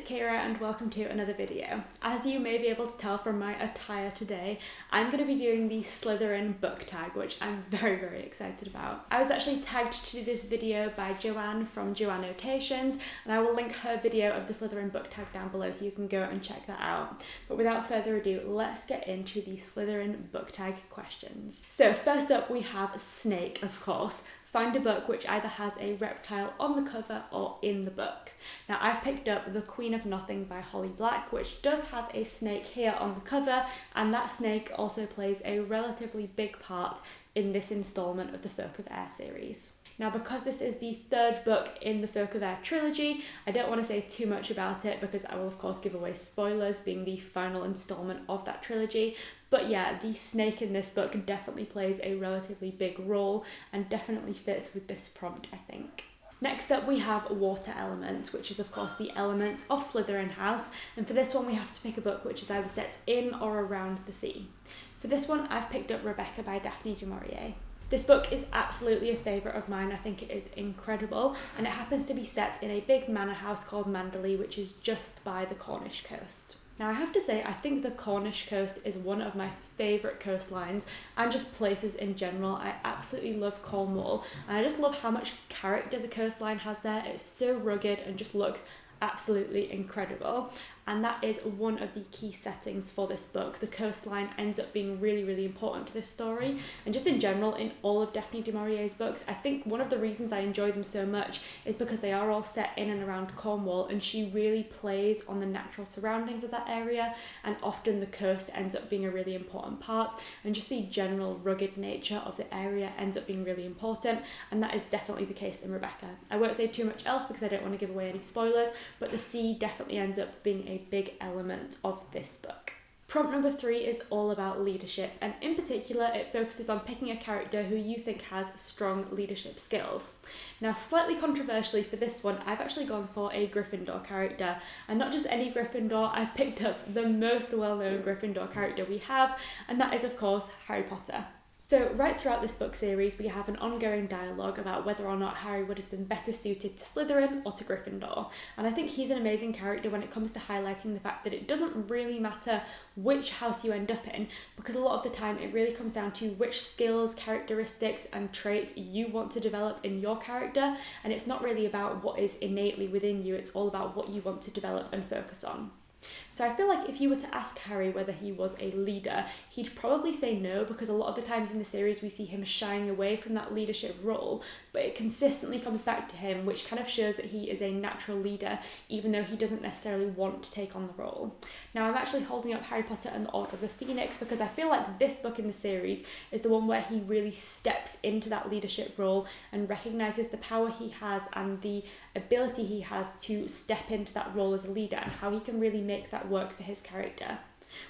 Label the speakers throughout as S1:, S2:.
S1: Kira and welcome to another video. As you may be able to tell from my attire today, I'm going to be doing the Slytherin Book Tag, which I'm very excited about. I was actually tagged to do this video by Joanne from Joanne Notations, and I will link her video of the Slytherin Book Tag down below so you can go and check that out. But without further ado, let's get into the Slytherin Book Tag questions. So first up we have Snake, of course. Find a book which either has a reptile on the cover or in the book. Now I've picked up The Queen of Nothing by Holly Black, which does have a snake here on the cover, and that snake also plays a relatively big part in this instalment of the Folk of Air series. Now, because this is the third book in the Folk of Air trilogy, I don't want to say too much about it because I will of course give away spoilers, being the final instalment of that trilogy. But yeah, the snake in this book definitely plays a relatively big role and definitely fits with this prompt, I think. Next up we have Water Element, which is of course the element of Slytherin House, and for this one we have to pick a book which is either set in or around the sea. For this one I've picked up Rebecca by Daphne du Maurier. This book is absolutely a favourite of mine. I think it is incredible, and it happens to be set in a big manor house called Manderley, which is just by the Cornish coast. Now I have to say, I think the Cornish coast is one of my favourite coastlines and just places in general. I absolutely love Cornwall, and I just love how much character the coastline has there. It's so rugged and just looks absolutely incredible, and that is one of the key settings for this book. The coastline ends up being really important to this story, and just in general in all of Daphne du Maurier's books. I think one of the reasons I enjoy them so much is because they are all set in and around Cornwall, and she really plays on the natural surroundings of that area, and often the coast ends up being a really important part, and just the general rugged nature of the area ends up being really important, and that is definitely the case in Rebecca. I won't say too much else because I don't want to give away any spoilers, but the sea definitely ends up being a big element of this book. Prompt number 3 is all about leadership, and in particular it focuses on picking a character who you think has strong leadership skills. Now, slightly controversially for this one, I've actually gone for a Gryffindor character, and not just any Gryffindor. I've picked up the most well-known Gryffindor character we have, and that is of course Harry Potter. So right throughout this book series we have an ongoing dialogue about whether or not Harry would have been better suited to Slytherin or to Gryffindor, and I think he's an amazing character when it comes to highlighting the fact that it doesn't really matter which house you end up in, because a lot of the time it really comes down to which skills, characteristics and traits you want to develop in your character, and it's not really about what is innately within you, it's all about what you want to develop and focus on. So I feel like if you were to ask Harry whether he was a leader, he'd probably say no, because a lot of the times in the series we see him shying away from that leadership role, but it consistently comes back to him, which kind of shows that he is a natural leader, even though he doesn't necessarily want to take on the role. Now I'm actually holding up Harry Potter and the Order of the Phoenix because I feel like this book in the series is the one where he really steps into that leadership role and recognises the power he has and the ability he has to step into that role as a leader, and how he can really make that work for his character.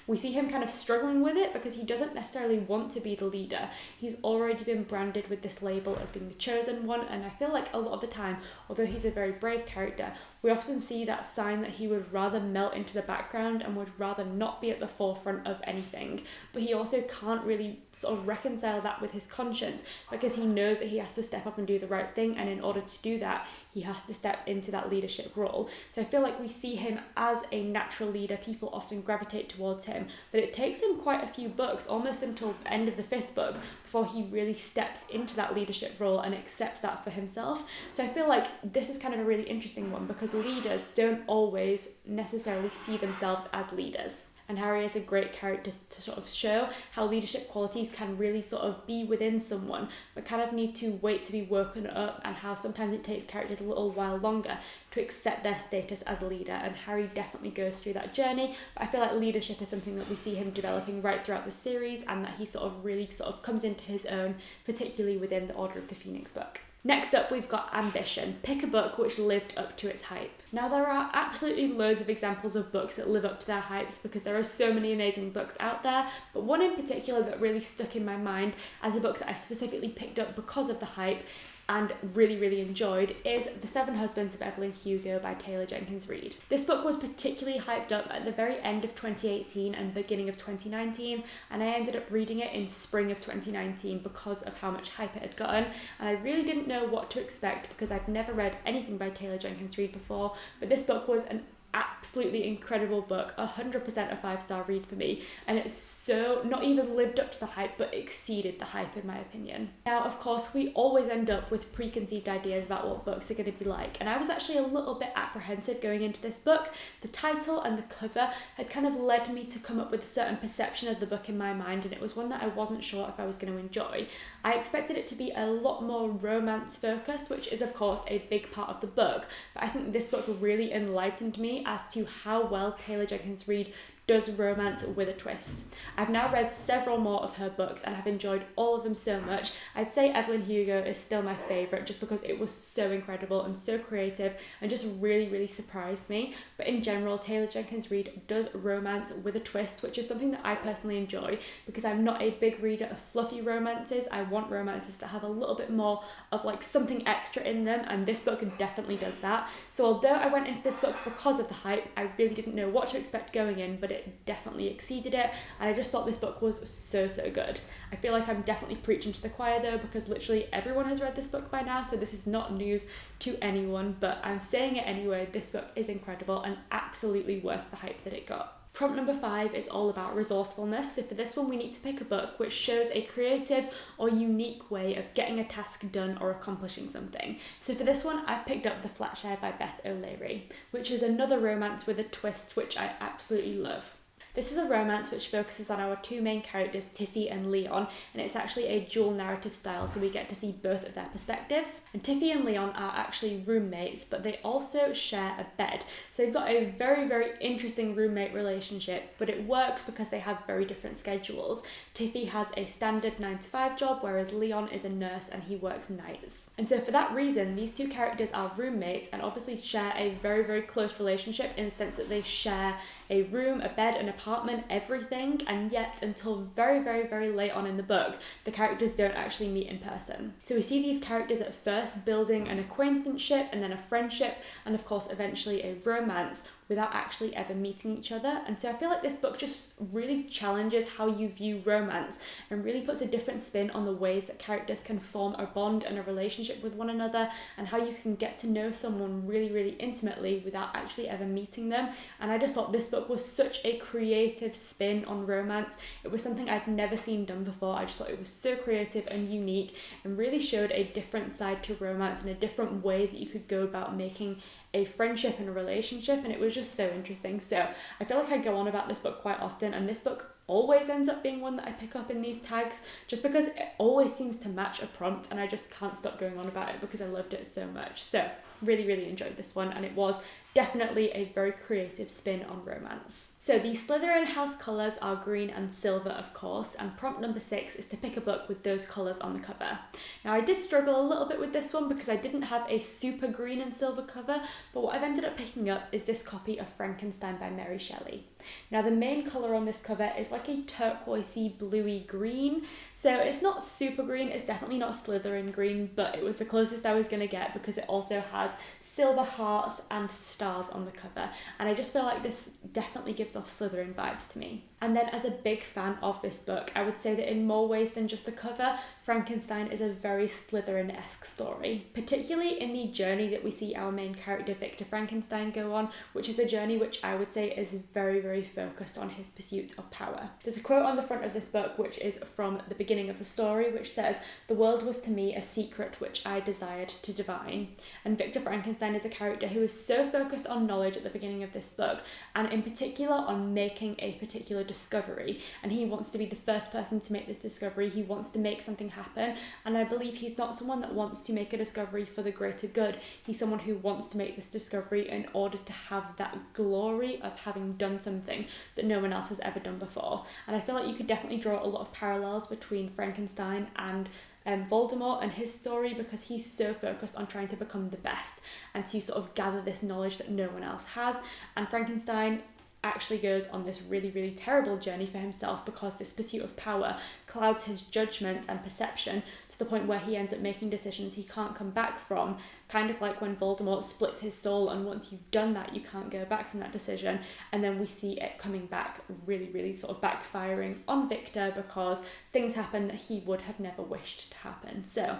S1: We see him kind of struggling with it because he doesn't necessarily want to be the leader. He's already been branded with this label as being the chosen one, and I feel like a lot of the time, although he's a very brave character, we often see that sign that he would rather melt into the background and would rather not be at the forefront of anything. But he also can't really sort of reconcile that with his conscience, because he knows that he has to step up and do the right thing, and in order to do that he has to step into that leadership role. So I feel like we see him as a natural leader. People often gravitate towards him, but it takes him quite a few books, almost until the end of the 5th book, before he really steps into that leadership role and accepts that for himself. So I feel like this is kind of a really interesting one, because leaders don't always necessarily see themselves as leaders. And Harry is a great character to sort of show how leadership qualities can really sort of be within someone, but kind of need to wait to be woken up, and how sometimes it takes characters a little while longer to accept their status as a leader. And Harry definitely goes through that journey, but I feel like leadership is something that we see him developing right throughout the series, and that he sort of really comes into his own, particularly within the Order of the Phoenix book. Next up we've got Ambition. Pick a book which lived up to its hype. Now there are absolutely loads of examples of books that live up to their hypes, because there are so many amazing books out there, but one in particular that really stuck in my mind as a book that I specifically picked up because of the hype and really enjoyed is The Seven Husbands of Evelyn Hugo by Taylor Jenkins Reid. This book was particularly hyped up at the very end of 2018 and beginning of 2019, and I ended up reading it in spring of 2019 because of how much hype it had gotten, and I really didn't know what to expect because I'd never read anything by Taylor Jenkins Reid before, but this book was an absolutely incredible book, 100% a 5-star read for me, and it's so not even lived up to the hype but exceeded the hype in my opinion. Now of course we always end up with preconceived ideas about what books are going to be like, and I was actually a little bit apprehensive going into this book. The title and the cover had kind of led me to come up with a certain perception of the book in my mind, and it was one that I wasn't sure if I was going to enjoy. I expected it to be a lot more romance focused, which is of course a big part of the book, but I think this book really enlightened me as to how well Taylor Jenkins Reid does romance with a twist. I've now read several more of her books and have enjoyed all of them so much. I'd say Evelyn Hugo is still my favourite just because it was so incredible and so creative and just really surprised me. But in general, Taylor Jenkins Reid does romance with a twist, which is something that I personally enjoy because I'm not a big reader of fluffy romances. I want romances that have a little bit more of like something extra in them, and this book definitely does that. So although I went into this book because of the hype, I really didn't know what to expect going in, but it definitely exceeded it, and I just thought this book was so good. I feel like I'm definitely preaching to the choir though, because literally everyone has read this book by now, so this is not news to anyone, but I'm saying it anyway. This book is incredible and absolutely worth the hype that it got. Prompt number 5 is all about resourcefulness. So for this one we need to pick a book which shows a creative or unique way of getting a task done or accomplishing something. So for this one I've picked up The Flatshare by Beth O'Leary, which is another romance with a twist which I absolutely love. This is a romance which focuses on our two main characters, Tiffy and Leon, and it's actually a dual narrative style, so we get to see both of their perspectives. And Tiffy and Leon are actually roommates, but they also share a bed. So they've got a very interesting roommate relationship, but it works because they have very different schedules. Tiffy has a standard 9-to-5 job, whereas Leon is a nurse and he works nights. And so for that reason, these two characters are roommates and obviously share a very close relationship in the sense that they share a room, a bed, an apartment, everything, and yet until very late on in the book, the characters don't actually meet in person. So we see these characters at first building an acquaintanceship and then a friendship and of course eventually a romance without actually ever meeting each other. And so I feel like this book just really challenges how you view romance and really puts a different spin on the ways that characters can form a bond and a relationship with one another, and how you can get to know someone really intimately without actually ever meeting them. And I just thought this book was such a creative spin on romance. It was something I'd never seen done before. I just thought it was so creative and unique and really showed a different side to romance and a different way that you could go about making a friendship and a relationship, and it was just so interesting. So I feel like I go on about this book quite often, and this book always ends up being one that I pick up in these tags just because it always seems to match a prompt, and I just can't stop going on about it because I loved it so much. So really enjoyed this one, and it was definitely a very creative spin on romance. So the Slytherin house colours are green and silver, of course, and prompt number 6 is to pick a book with those colours on the cover. Now I did struggle a little bit with this one because I didn't have a super green and silver cover, but what I've ended up picking up is this copy of Frankenstein by Mary Shelley. Now the main colour on this cover is like a turquoisey bluey green, so it's not super green, it's definitely not Slytherin green, but it was the closest I was going to get because it also has silver hearts and stars on the cover, and I just feel like this definitely gives off Slytherin vibes to me. And then as a big fan of this book, I would say that in more ways than just the cover, Frankenstein is a very Slytherin-esque story, particularly in the journey that we see our main character Victor Frankenstein go on, which is a journey which I would say is very focused on his pursuit of power. There's a quote on the front of this book which is from the beginning of the story, which says, "The world was to me a secret which I desired to divine." And Victor Frankenstein is a character who is so focused on knowledge at the beginning of this book, and in particular on making a particular discovery, and he wants to be the first person to make this discovery. He wants to make something happen, and I believe he's not someone that wants to make a discovery for the greater good. He's someone who wants to make this discovery in order to have that glory of having done something that no one else has ever done before. And I feel like you could definitely draw a lot of parallels between Frankenstein and Voldemort and his story, because he's so focused on trying to become the best and to sort of gather this knowledge that no one else has. And Frankenstein actually goes on this really terrible journey for himself because this pursuit of power clouds his judgment and perception to the point where he ends up making decisions he can't come back from, kind of like when Voldemort splits his soul, and once you've done that you can't go back from that decision. And then we see it coming back really sort of backfiring on Victor because things happen that he would have never wished to happen. So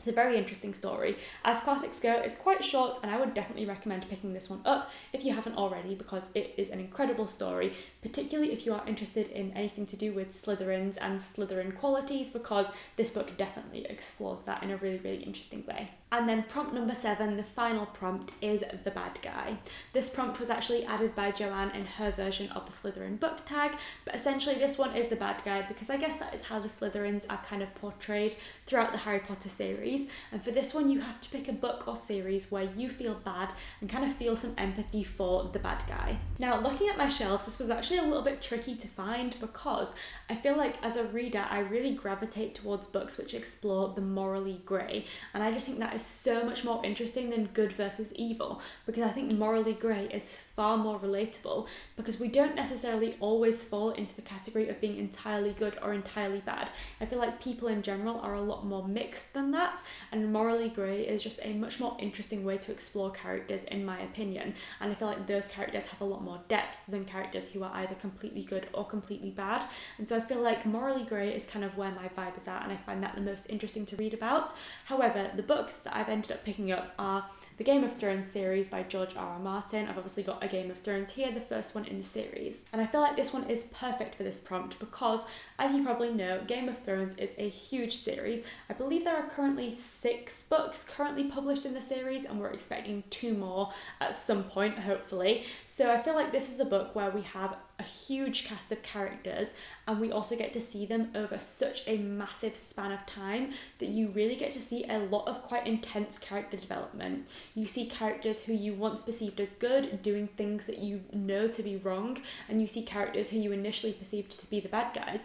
S1: It's a very interesting story. As classics go, it's quite short, and I would definitely recommend picking this one up if you haven't already, because it is an incredible story, particularly if you are interested in anything to do with Slytherins and Slytherin qualities, because this book definitely explores that in a really, really interesting way. And then prompt number 7, the final prompt, is the bad guy. This prompt was actually added by Joanne in her version of the Slytherin Book Tag, but essentially this one is the bad guy because I guess that is how the Slytherins are kind of portrayed throughout the Harry Potter series. And for this one, you have to pick a book or series where you feel bad and kind of feel some empathy for the bad guy. Now, looking at my shelves, this was actually a little bit tricky to find because I feel like as a reader, I really gravitate towards books which explore the morally grey. And I just think that is so much more interesting than good versus evil, because I think morally grey is far more relatable, because we don't necessarily always fall into the category of being entirely good or entirely bad. I feel like people in general are a lot more mixed than that, and morally grey is just a much more interesting way to explore characters, in my opinion. And I feel like those characters have a lot more depth than characters who are either completely good or completely bad. And so I feel like morally grey is kind of where my vibe is at, and I find that the most interesting to read about. However, the books that I've ended up picking up are the Game of Thrones series by George R.R. Martin. I've obviously got A Game of Thrones here, the first one in the series. And I feel like this one is perfect for this prompt because, as you probably know, Game of Thrones is a huge series. I believe there are currently 6 books currently published in the series, and we're expecting 2 more at some point, hopefully. So I feel like this is a book where we have a huge cast of characters, and we also get to see them over such a massive span of time that you really get to see a lot of quite intense character development. You see characters who you once perceived as good doing things that you know to be wrong, and you see characters who you initially perceived to be the bad guys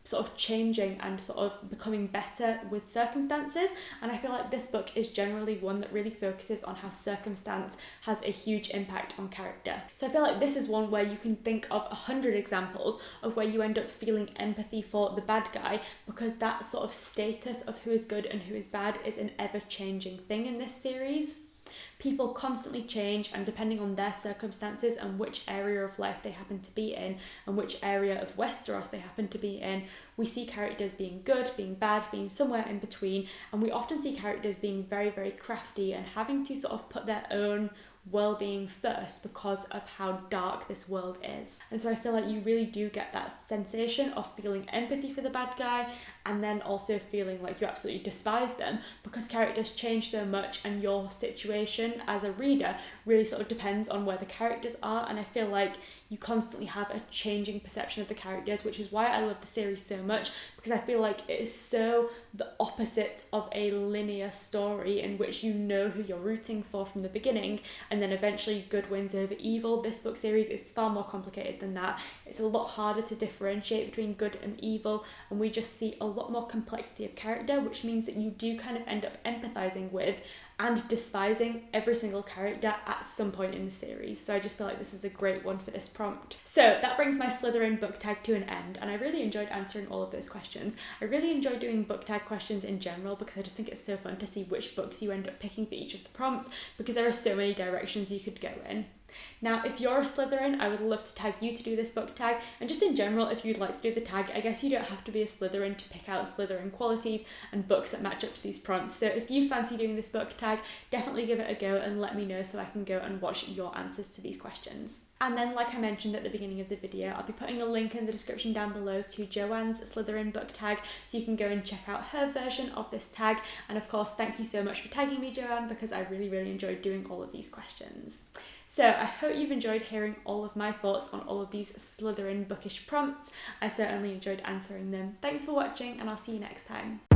S1: sort of changing and sort of becoming better with circumstances. And I feel like this book is generally one that really focuses on how circumstance has a huge impact on character. So I feel like this is one where you can think of 100 examples of where you end up feeling empathy for the bad guy, because that sort of status of who is good and who is bad is an ever-changing thing in this series. People constantly change, and depending on their circumstances and which area of life they happen to be in and which area of Westeros they happen to be in, we see characters being good, being bad, being somewhere in between, and we often see characters being very, very crafty and having to sort of put their own well-being first because of how dark this world is. And so I feel like you really do get that sensation of feeling empathy for the bad guy, and then also feeling like you absolutely despise them, because characters change so much and your situation as a reader really sort of depends on where the characters are. And I feel like you constantly have a changing perception of the characters, which is why I love the series so much, because I feel like it is so the opposite of a linear story in which you know who you're rooting for from the beginning, and then eventually good wins over evil. This book series is far more complicated than that. It's a lot harder to differentiate between good and evil, and we just see a lot more complexity of character, which means that you do kind of end up empathizing with and despising every single character at some point in the series. So I just feel like this is a great one for this prompt. So that brings my Slytherin book tag to an end, and I really enjoyed answering all of those questions. I really enjoy doing book tag questions in general because I just think it's so fun to see which books you end up picking for each of the prompts, because there are so many directions you could go in. Now, if you're a Slytherin, I would love to tag you to do this book tag, and just in general, if you'd like to do the tag, I guess you don't have to be a Slytherin to pick out Slytherin qualities and books that match up to these prompts. So if you fancy doing this book tag, definitely give it a go and let me know so I can go and watch your answers to these questions. And then, like I mentioned at the beginning of the video, I'll be putting a link in the description down below to Joanne's Slytherin book tag, so you can go and check out her version of this tag. And of course, thank you so much for tagging me, Joanne, because I really, really enjoyed doing all of these questions. So I hope you've enjoyed hearing all of my thoughts on all of these Slytherin bookish prompts. I certainly enjoyed answering them. Thanks for watching, and I'll see you next time.